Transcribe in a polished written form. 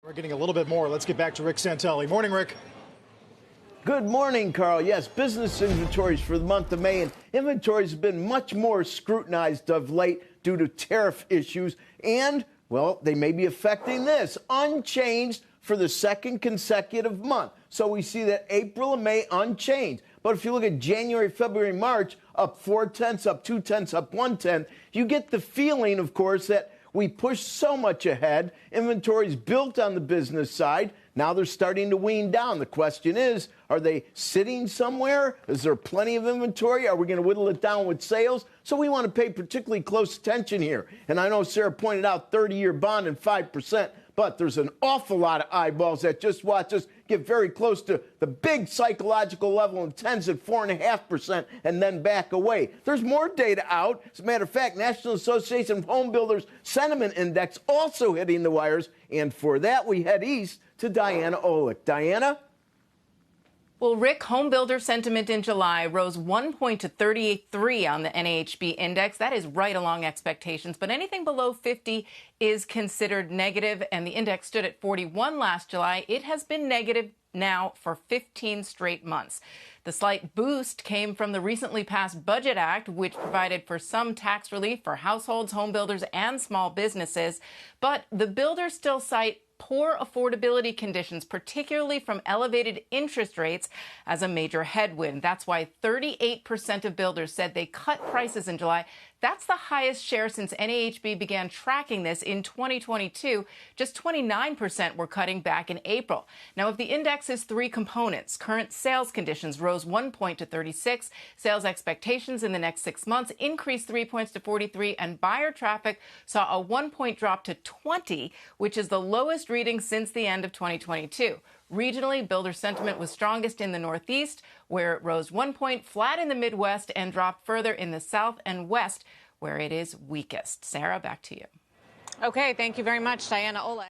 We're getting a little bit more. Let's get back to Rick Santelli. Morning, Rick. Good morning, Carl. Yes, business inventories for the month of May, and inventories have been much more scrutinized of late due to tariff issues, and, well, they may be affecting this. Unchanged for the second consecutive month. So we see that April and May unchanged. But if you look at January, February, March, up 0.4, up 0.2, up 0.1, you get the feeling, of course, that we pushed so much ahead. Inventories built on the business side. Now they're starting to wean down. The question is, are they sitting somewhere? Is there plenty of inventory? Are we going to whittle it down with sales? So we want to pay particularly close attention here. And I know Sarah pointed out 30-year bond and 5%, but there's an awful lot of eyeballs that just watch us get very close to the big psychological level in tens at 4.5% and then back away. There's more data out. As a matter of fact, National Association of Home Builders Sentiment Index also hitting the wires. And for that, we head east to Diana Olick. Diana? Well, Rick, home builder sentiment in July rose 1 point to 38.3 on the NAHB index. That is right along expectations, but anything below 50 is considered negative, and the index stood at 41 last July. It has been negative now for 15 straight months. The slight boost came from the recently passed Budget Act, which provided for some tax relief for households, home builders, and small businesses. But the builders still cite poor affordability conditions, particularly from elevated interest rates, as a major headwind. That's why 38% of builders said they cut prices in July. That's the highest share since NAHB began tracking this in 2022. Just 29% were cutting back in April. Now, if the index is three components, current sales conditions rose 1 point to 36, sales expectations in the next 6 months increased 3 points to 43, and buyer traffic saw a 1 point drop to 20, which is the lowest reading since the end of 2022. Regionally, builder sentiment was strongest in the Northeast, where it rose 1 point, flat in the Midwest, and dropped further in the South and West, where it is weakest. Sarah, back to you. Okay, thank you very much, Diana Olick.